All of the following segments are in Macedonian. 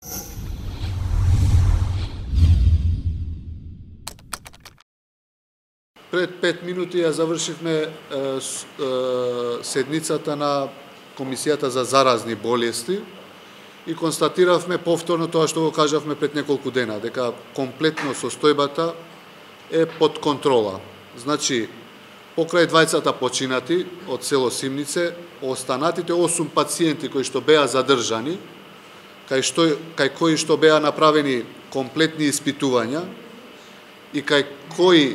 Пред 5 минути ја завршивме седницата на Комисијата за заразни болести и констатиравме повторно тоа што го кажавме пред неколку дена, дека комплетно состојбата е под контрола. Значи, покрај двајцата починати од село Симнице, останатите 8 пациенти кои што беа задржани, кај кои што беа направени комплетни испитувања и кај кои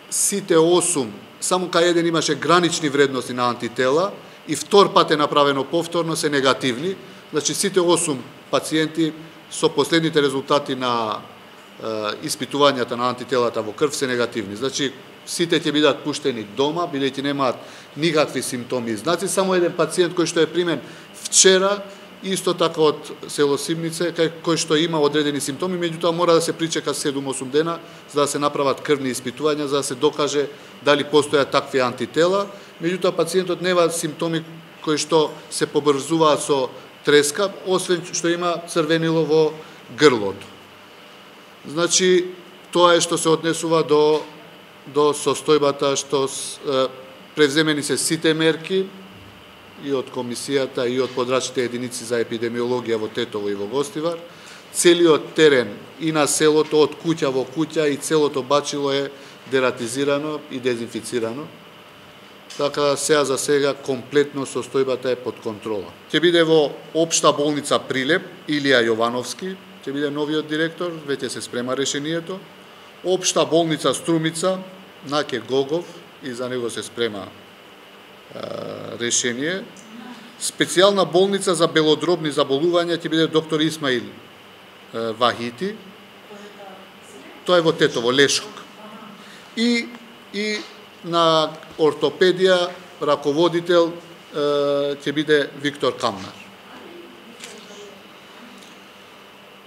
сите 8, само кај еден имаше гранични вредности на антитела и втор пат е направено повторно, се негативни. Значи, сите 8 пациенти со последните резултати на испитувањата на антителата во крв се негативни. Значи, сите ќе бидат пуштени дома, бидејќи немаат никакви симптоми и знаци. Само еден пациент кој што е примен вчера, исто така од село Симнице, кој што има одредени симптоми, меѓутоа мора да се причека 7-8 дена за да се направат крвни испитувања, за да се докаже дали постојат такви антитела. Меѓутоа пациентот нема симптоми кои што се побрзуваат со треска, освен што има црвенило во грлото. Значи, тоа е што се однесува до состојбата што превземени се сите мерки и од комисијата и од подрачните единици за епидемиологија во Тетово и во Гостивар. Целиот терен и на селото од куќа во куќа и целото бачило е дератизирано и дезинфицирано. Така сега за сега комплетно состојбата е под контрола. Ќе биде во Општа болница Прилеп Илија Јовановски, ќе биде новиот директор, веќе се спрема решението. Општа болница Струмица Наке Гогов, и за него се спрема решение. Специјална болница за белодробни заболувања ќе биде доктор Исмаил Вахити. Тоа е во Тетово, Лешок. И на ортопедија раководител ќе биде Виктор Камнар.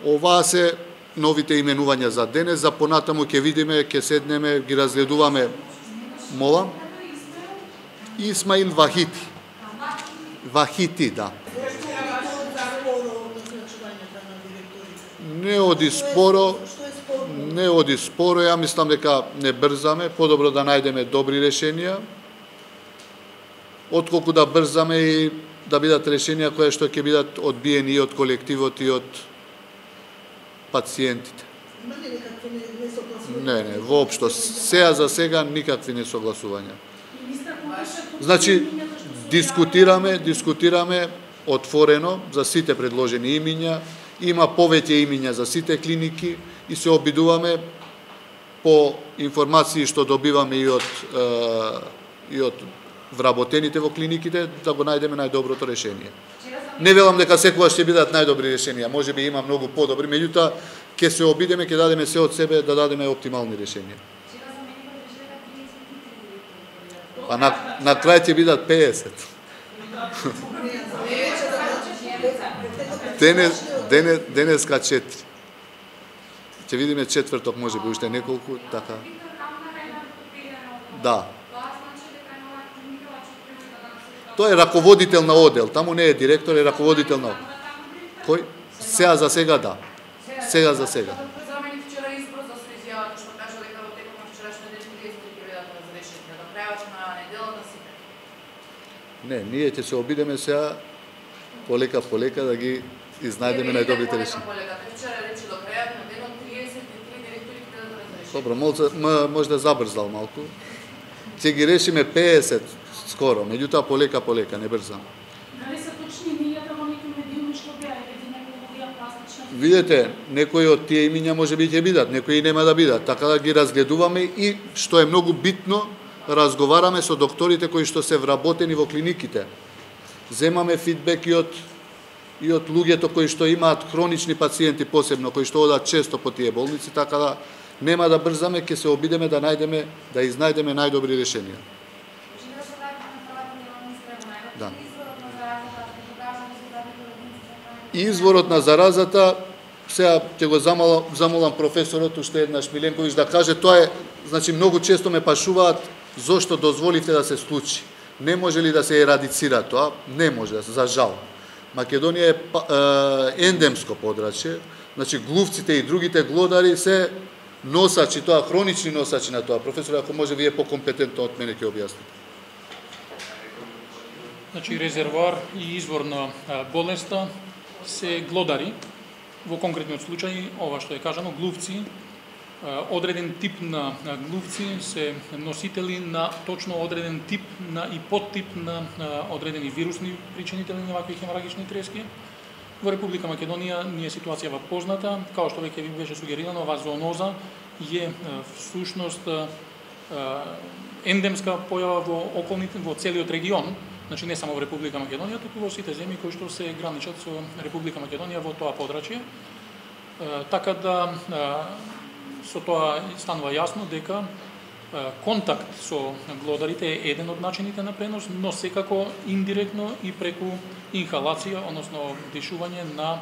Оваа се новите именувања за денес, за понатаму ќе видиме, ќе седнеме, ги разгледуваме. Молам? Исмаил Вахити. Вахити, да. Не оди споро, ја мислам дека не брзаме, подобро да најдеме добри решенија, отколку да брзаме и да бидат решенија кои што ќе бидат одбиени и од колективот и од пациентите. Не, воопшто. Сега за сега никакви несогласувања. Значи, дискутираме отворено за сите предложени имиња, има повеќе имиња за сите клиники и се обидуваме по информации што добиваме и од вработените во клиниките да го најдеме најдоброто решение. Не велам дека секогаш ќе бидат најдобри решенија, можеби има многу подобри, меѓутоа ќе се обидеме, ќе дадеме се од себе да дадеме оптимални решенија. Па на крај ќе бидат 50. Денеска 4. Ќе видиме четврток, можеби уште неколку, така. Да. Тој е раководител на одел, таму не е директор, е раководител на одел. Кој? Сега за сега, да. Сега за сега. Не, ние ќе се обидеме сега полека да ги изнајдеме најдобрите решенија. Добро, може да забрзал малку. Ќе ги решиме 50 скоро, меѓутоа полека, не брзам. Дали се точни имињата во некои медиуми што беа, или некоја пластична? Видете, некои од тие имиња можеби ќе бидат, некои нема да бидат, така да ги разгледуваме и што е многу битно, разговараме со докторите кои што се вработени во клиниките. Земаме фидбек и од луѓето кои што имаат хронични пациенти посебно, кои што одат често по тие болници, така да нема да брзаме, ќе се обидеме да изнајдеме најдобри решенија. Да. Изворот на заразата, сега ќе го замолам професорот уште еднаш Миленковиќ да каже, тоа е, значи многу често ме пашуваат зошто дозволивте да се случи. Не може ли да се ерадицира тоа? Не може, за жал. Македонија е ендемско подрачје, значи глувците и другите глодари се носачи, тоа хронични носачи на тоа. Професор, ако може вие покомпетентно од мене ќе објасните. Значи резервоар и извор на болеста се глодари, во конкретниот случај ова што е кажано глувци, одреден тип на глувци се носители на точно одреден тип на и подтип на одредени вирусни причинители на вакви хеморагични трески. Во Република Македонија ни е ситуацијава позната, као што веќе ви беше сугерирано, оваа зооноза е всушност ендемска појава во целиот регион, значи не само во Република Македонија, туку во сите земји кои што се граничат со Република Македонија во тоа подрачје. Така да со тоа станува јасно дека контакт со глодарите е еден од начините на пренос, но секако индиректно и преку инхалација, односно дишување на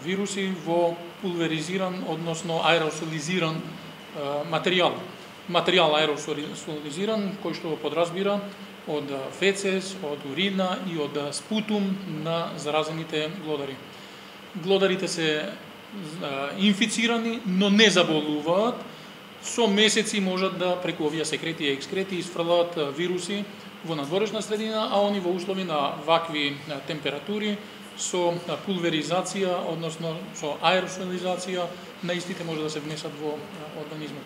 вируси во пулверизиран, односно аеросолизиран материјал. Материјал аеросолизиран, кој што подразбира од фецес, од урина и од спутум на заразените глодари. Глодарите се инфицирани, но не заболуваат. Со месеци можат да преку овие секрети и екскрети изфрлаат вируси во надворешна средина, а они во услови на вакви температури со пулверизација, односно со аеросолизација, на истите може да се внесат во организмот.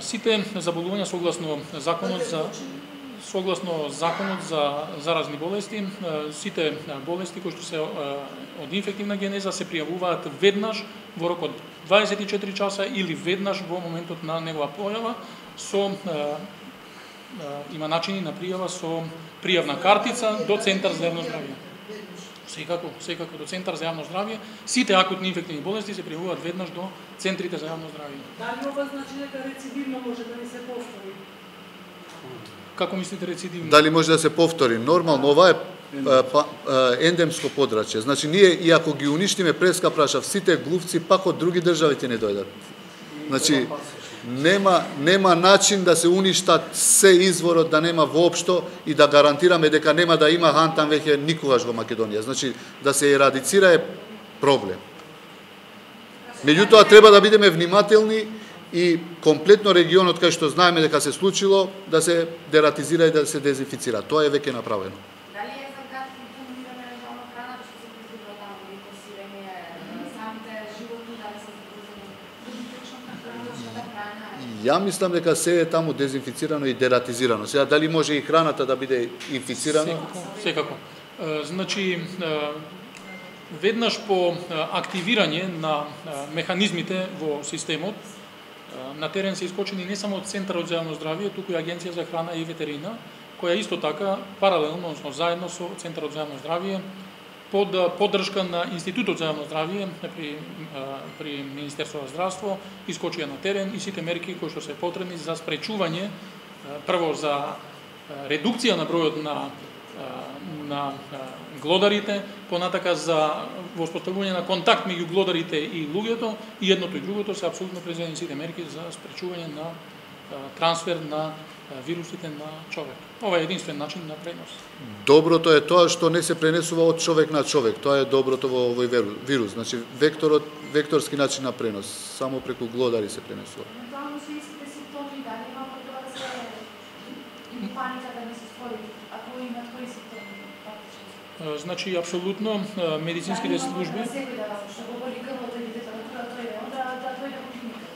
Сите заболувања согласно законот за заразни болести, сите болести кои што се од инфективна генеза се пријавуваат веднаш во рок од 24 часа или веднаш во моментот на негова појава има начини на пријава со пријавна картица до Центар за јавно здравје. Секако до Центар за јавно здравје. Сите акутни инфективни болести се пријавуваат веднаш до центрите за јавно здравје. Дали ова значи дека рецидивно може да не се повтори? Како мислите рецидивно? Дали може да се повтори? Нормално, ова е ендемско подрачје. Значи, ние, и ако ги уништиме преска прашав, сите глувци пак од други држави ќе не дојдат. Значи, нема начин да се уништат се изворот, да нема воопшто и да гарантираме дека нема да има хантан веќе никогаш во Македонија. Значи, да се ерадицира е проблем. Меѓутоа, треба да бидеме внимателни и комплетно регионот кај што знаеме дека се случило, да се дератизира и да се дезинфицира. Тоа е веќе направено. Дали е за кратко консумиране на храна што се произведува таму, или косирање самите животни, дали се дезинфицирана храна? Ја мислам дека се е таму дезинфицирано и дератизирано. Сега дали може и храната да биде инфицирана? Секако. Значи, веднаш по активирање на механизмите во системот, на терен се искочени не само од Центарот за јавно здравје, туку и Агенција за храна и ветерина, која исто така паралелно, односно заедно со Центарот за јавно здравје, под поддршка на Институтот за јавно здравје при Министерството за здравство, искочија на терен и сите мерки кои што се потребни за спречување, прво за редукција на бројот на глодарите, понатака за воспоставување на контакт меѓу глодарите и луѓето, и едното и другото се апсолутно предвидени сите мерки за спречување на трансфер на вирусите на човек. Ова е единствен начин на пренос. Доброто е тоа што не се пренесува од човек на човек. Тоа е доброто во овој вирус. Значи, векторски начин на пренос. Само преку глодари се пренесува. Евентуално се истите симптоми, дали има потреба да се или паника да не се створи, ако имат кои симптоми? Значи, апсолутно, медицинските служби...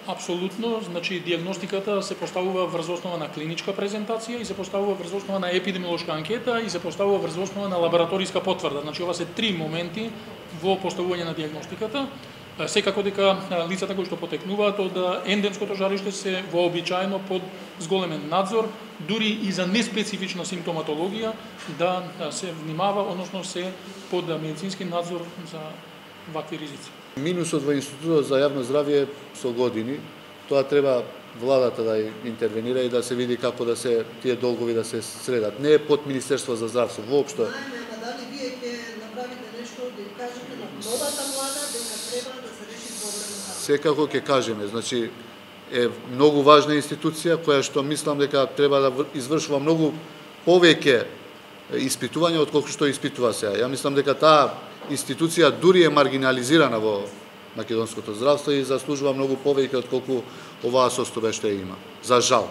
Апсолутно, значи диагностиката се поставува врз основа на клиничка презентација и се поставува врз основа на епидемиолошка анкета и се поставува врз основа на лабораториска потврда. Значи ова се три моменти во поставување на диагностиката. Секако дека лицата кои што потекнуваат од ендемското жариште се вообичаено под зголемен надзор, дури и за неспецифична симптоматологија да се внимава, односно се под медицински надзор за вакви ризици. Минусот во Институтот за јавно здравје со години, тоа треба владата да интервенира и да се види како да се тие долгови да се средат. Не е под Министерство за здравство воопшто. Дали вие ќе направите нешто да кажете на новата влада дека треба да се реши проблемот? Секако ќе кажеме, значи е многу важна институција која што мислам дека треба да извршува многу повеќе испитувања отколку што испитува сега. Ја мислам дека таа институција дури е маргинализирана во македонското здравство и заслужува многу повеќе отколку оваа состојба што ја има. За жал.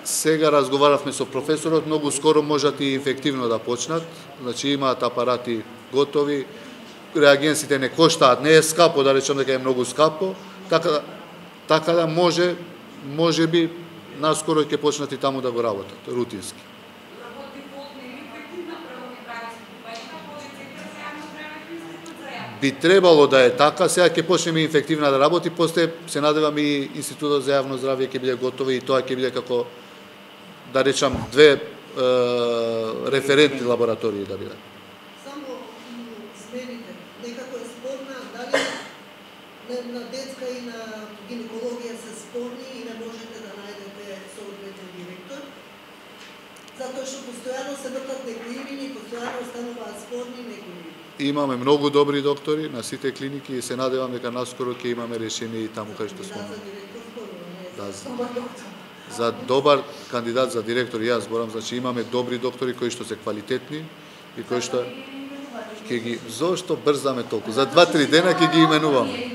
Сега разговаравме со професорот, многу скоро можат и инфективно да почнат, значи имаат апарати готови, реагенсите не коштаат, не е скапо, да речем дека е многу скапо, така да може би наскоро ќе почнат и таму да го работат, рутински. Би требало да е така, сега ќе почнеме инфективна да работи, после се надевам и Институтот за јавно здравје ќе биде готово и тоа ќе биде како, да речам, две референтни лаборатории да биде. Само смените, некако е спорна, дали на детска и на гинекологија се спорни и не можете да најдете соодветен директор, затоа што постојано се вртат некои имени, постојано стануваат спорни некои имени. Имаме многу добри доктори на сите клиники и се надевам дека наскоро ќе имаме решение и таму кај што сме. За добар кандидат за директор, јас зборам, значи имаме добри доктори кои што се квалитетни и кои што ќе ги... Зошто брзаме толку? За 2-3 дена ќе ги именуваме.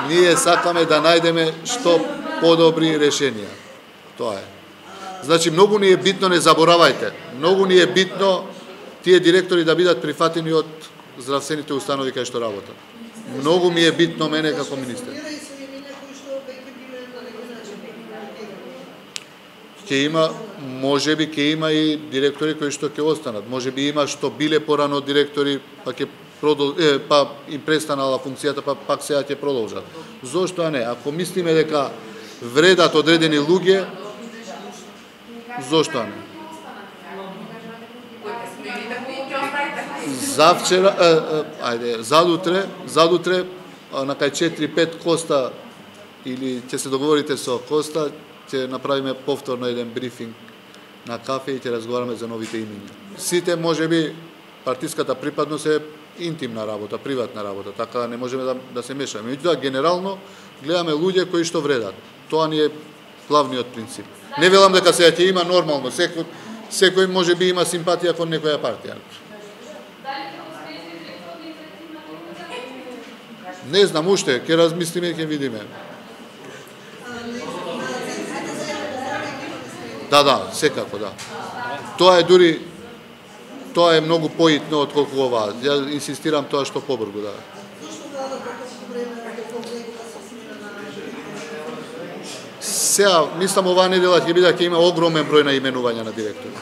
Ние сакаме да најдеме што подобри решенија. Тоа е. Значи, многу ни е битно, не заборавајте, многу ни е битно тие директори да бидат прифатени од здравствените установи кај што работат. Многу ми е битно мене како министер. Ќе има, можеби ќе има и директори кои што ќе останат. Можеби има што биле порано директори, па ќе па им престанала функцијата, па пак сега ќе продолжат. Зошто не? Ако мислиме дека вредат одредени луѓе, зошто не? Завчера, задутре, на кај 4-5 Коста, или ќе се договорите со Коста, ќе направиме повторно еден брифинг на кафе и ќе разговараме за новите имиња. Сите, можеби, партиската припадност е интимна работа, приватна работа, така не можеме да се мешаме. Меѓутоа, генерално, гледаме луѓе кои што вредат. Тоа ни е главниот принцип. Не велам дека сега ќе има нормално, секој можеби има симпатија кон некоја партија. Не знам уште, ќе размислиме и ќе видиме. Да, секако, да. Тоа е многу поитно отколку ова. Ја инсистирам тоа што побрзо, да. Сега, мислам, оваа недела ќе има огромен број на именувања на директори.